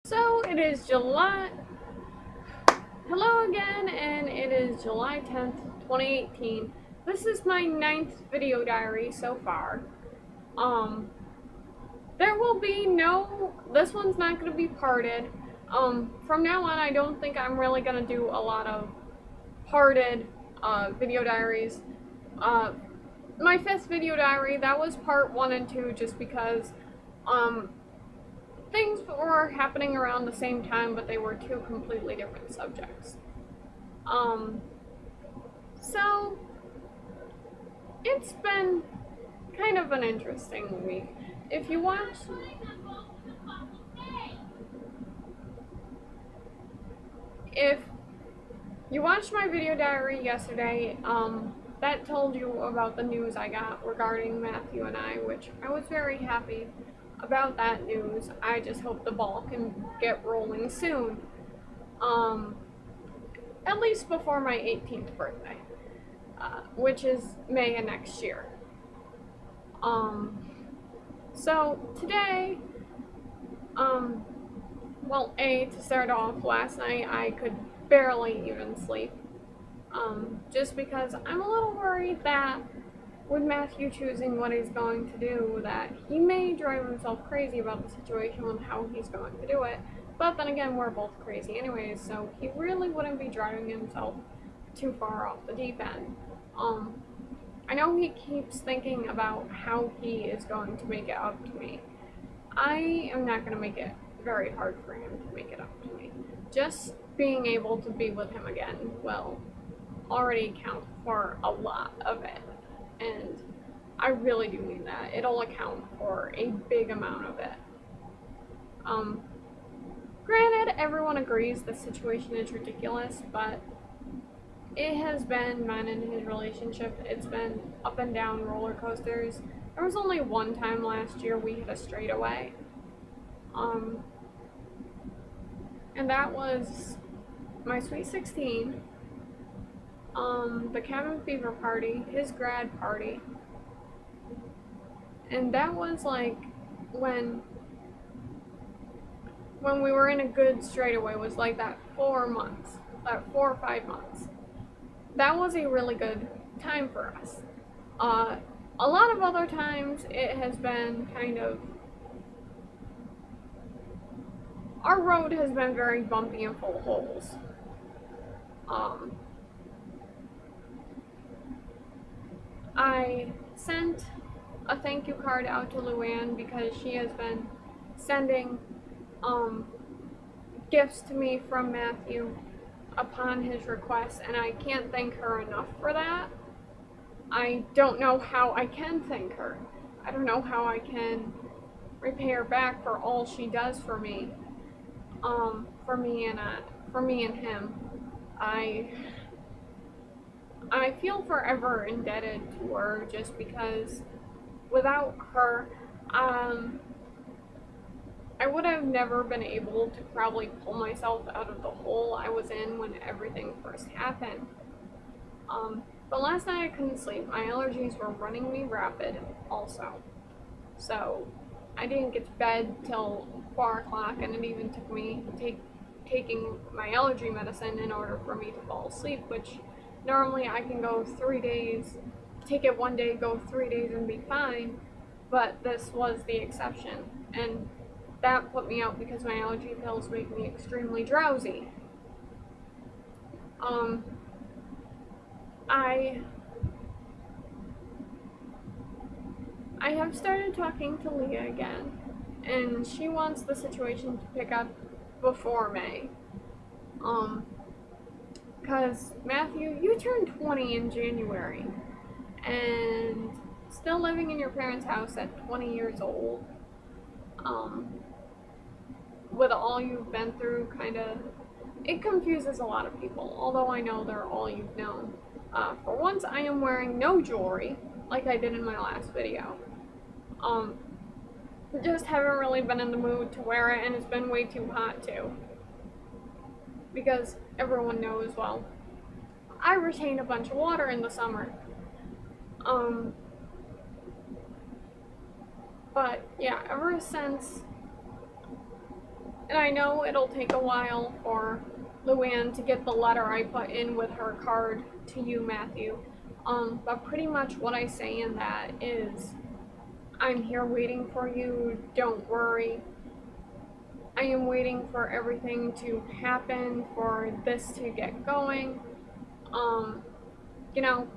So it is July. Hello again, and it is July 10th, 2018. This is my 9th video diary so far. There will be this one's not going to be parted. From now on, I don't think I'm really going to do a lot of parted video diaries. My 5th video diary, that was part 1 and 2 just because things were happening around the same time, but they were two completely different subjects. So it's been kind of an interesting week. If you watched my video diary yesterday, that told you about the news I got regarding Matthew and I, which I was very happy about that news. I just hope the ball can get rolling soon. At least before my 18th birthday, which is May of next year. So today, to start off, last night I could barely even sleep. Just because I'm a little worried that with Matthew choosing what he's going to do, that he may drive himself crazy about the situation and how he's going to do it. But then again, we're both crazy anyways, so he really wouldn't be driving himself too far off the deep end. I know he keeps thinking about how he is going to make it up to me. I am not going to make it very hard for him to make it up to me. Just being able to be with him again will already count for a lot of it. And I really do mean that. It'll account for a big amount of it. Granted, everyone agrees the situation is ridiculous, but it has been men in his relationship. It's been up and down roller coasters. There was only one time last year we hit a straightaway. And that was my Sweet 16, the cabin fever party, his grad party. And that was like when we were in a good straightaway, was like that 4 or 5 months. That was a really good time for us. A lot of other times it has been kind of, our road has been very bumpy and full of holes. I sent a thank you card out to Luann because she has been sending gifts to me from Matthew upon his request, and I can't thank her enough for that. I don't know how I can thank her. I don't know how I can repay her back for all she does for me. For me and him. I feel forever indebted to her just because without her, I would have never been able to probably pull myself out of the hole I was in when everything first happened. But last night I couldn't sleep. My allergies were running me rapid also. So I didn't get to bed till 4 o'clock, and it even took me taking my allergy medicine in order for me to fall asleep, which normally I can go 3 days, take it one day, go 3 days and be fine, but this was the exception, and that put me out because my allergy pills make me extremely drowsy. I have started talking to Leah again, and she wants the situation to pick up before May. Because Matthew, you turned 20 in January, and still living in your parents' house at 20 years old, with all you've been through, it confuses a lot of people, although I know they're all you've known. For once, I am wearing no jewelry, like I did in my last video. Just haven't really been in the mood to wear it, and it's been way too hot too. Because everyone knows, well, I retain a bunch of water in the summer. But yeah, ever since And I know it'll take a while for Luann to get the letter I put in with her card to you, Matthew. But pretty much what I say in that is, I'm here waiting for you, don't worry. I am waiting for everything to happen, for this to get going. You know,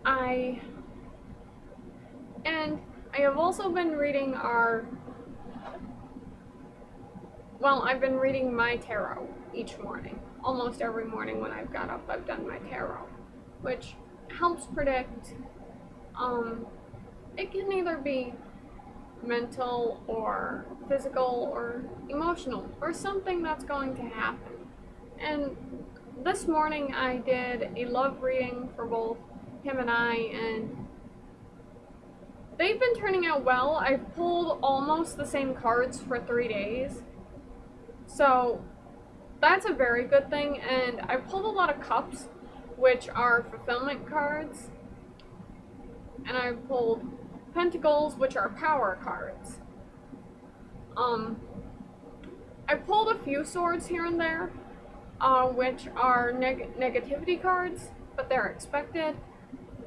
I have also been reading I've been reading my tarot each morning. Almost every morning when I've got up, I've done my tarot, which helps predict, it can either be mental or physical or emotional or something that's going to happen. And this morning I did a love reading for both him and I, and they've been turning out well. I've pulled almost the same cards for 3 days, so that's a very good thing. And I pulled a lot of cups, which are fulfillment cards, and I pulled pentacles, which are power cards. I pulled a few swords here and there, which are negativity cards, but they're expected.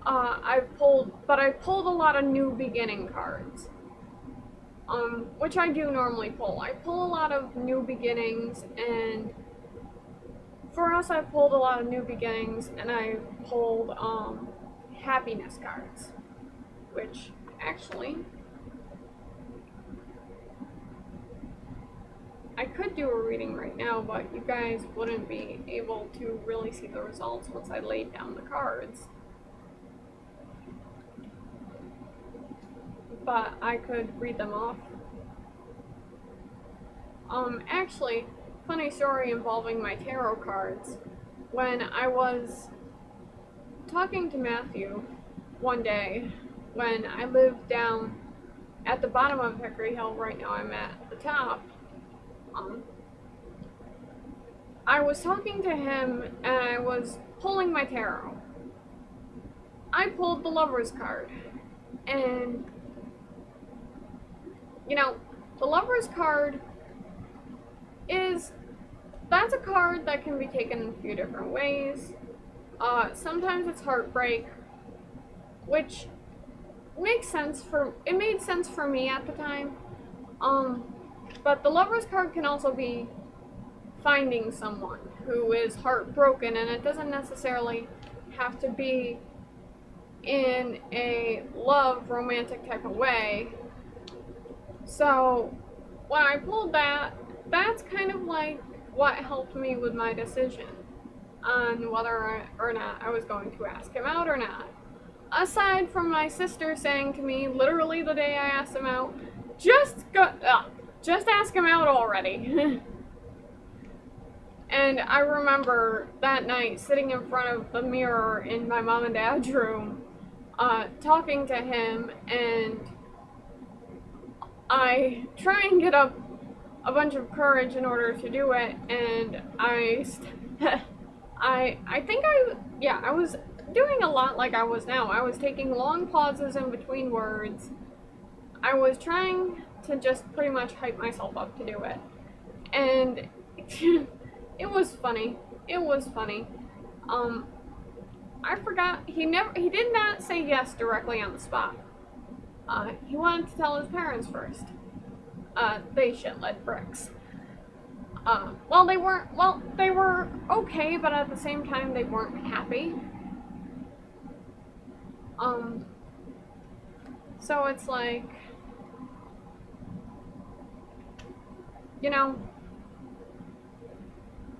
I pulled a lot of new beginning cards, which I do normally pull. I pull a lot of new beginnings, and for us, I pulled a lot of new beginnings, and I pulled happiness cards, which actually I could do a reading right now, but you guys wouldn't be able to really see the results once I laid down the cards. But I could read them off. Actually, funny story involving my tarot cards. When I was talking to Matthew one day, when I lived down at the bottom of Hickory Hill, right now I'm at the top, I was talking to him and I was pulling my tarot. I pulled the Lover's card, and you know, the Lover's card that's a card that can be taken in a few different ways. Sometimes it's heartbreak, which made sense for me at the time. But the Lover's card can also be finding someone who is heartbroken, and it doesn't necessarily have to be in a love romantic type of way. So when I pulled that, that's kind of like what helped me with my decision on whether or not I was going to ask him out or not. Aside from my sister saying to me, literally the day I asked him out, just ask him out already. And I remember that night sitting in front of the mirror in my mom and dad's room, talking to him, and I try and get up a bunch of courage in order to do it, and I was doing a lot like I was now. I was taking long pauses in between words. I was trying to just pretty much hype myself up to do it, and it was funny. It was funny. I forgot, he did not say yes directly on the spot. He wanted to tell his parents first. They shit-led bricks. They were okay, but at the same time they weren't happy. So it's like, you know,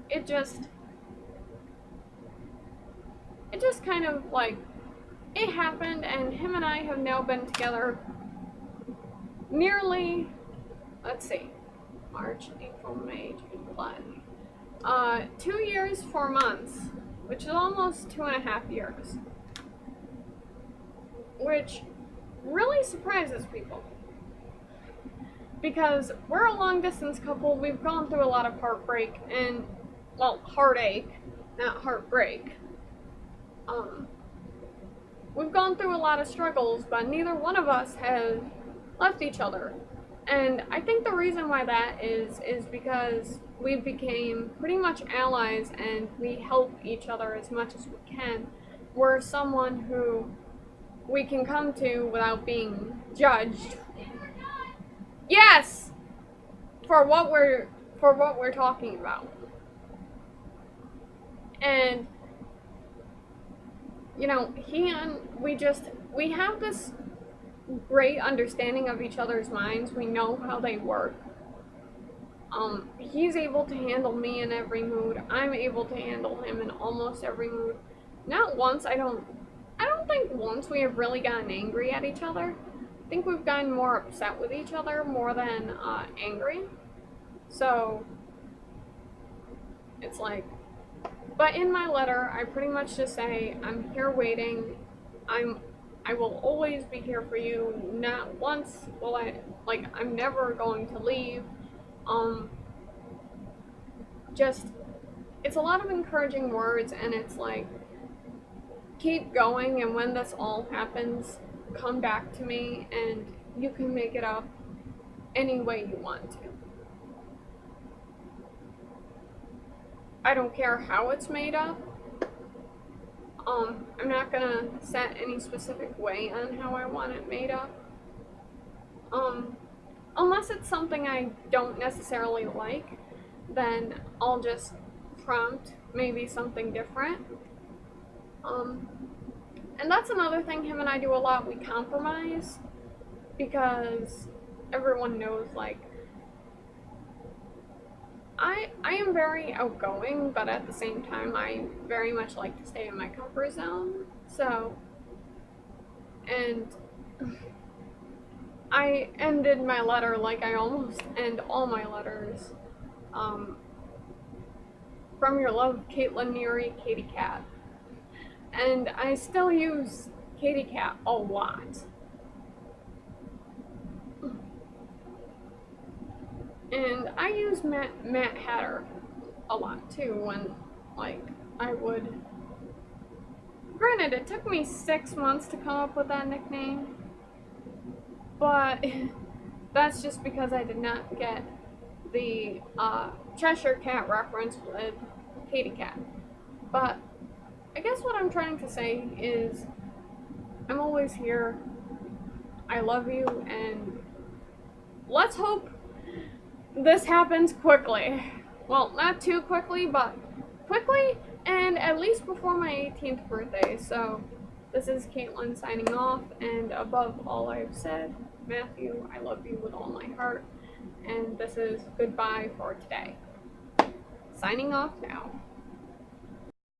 it just kind of like, it happened, and him and I have now been together nearly, let's see, March, April, May, June, July, 2 years, 4 months, which is almost 2.5 years, which really surprises people, because we're a long distance couple. We've gone through a lot of heartbreak and, well, heartache, not heartbreak. We've gone through a lot of struggles, but neither one of us has left each other. And I think the reason why that is because we became pretty much allies and we help each other as much as we can. We're someone who we can come to without being judged. Yes! For what we're talking about. And you know, we have this great understanding of each other's minds. We know how they work. He's able to handle me in every mood. I'm able to handle him in almost every mood. Not once, I don't think once we have really gotten angry at each other. I think we've gotten more upset with each other more than angry. So it's like, but in my letter, I pretty much just say, I'm here waiting. I will always be here for you. Not once will I'm never going to leave. Just, it's a lot of encouraging words, and it's like, keep going, and when this all happens, come back to me, and you can make it up any way you want to. I don't care how it's made up. I'm not gonna set any specific way on how I want it made up. Unless it's something I don't necessarily like, then I'll just prompt maybe something different. And that's another thing him and I do a lot. We compromise, because everyone knows, like, I am very outgoing, but at the same time, I very much like to stay in my comfort zone. So, and I ended my letter like I almost end all my letters. From your love, Caitlin Neary, Katie Cat. And I still use Katie Cat a lot. And I use Matt Hatter a lot too when, like, I would... Granted, it took me 6 months to come up with that nickname, but that's just because I did not get the Cheshire Cat reference with Katie Cat. But I guess what I'm trying to say is, I'm always here, I love you, and let's hope this happens quickly. Well, not too quickly, but quickly, and at least before my 18th birthday. So, this is Caitlin signing off, and above all I've said, Matthew, I love you with all my heart, and this is goodbye for today. Signing off now.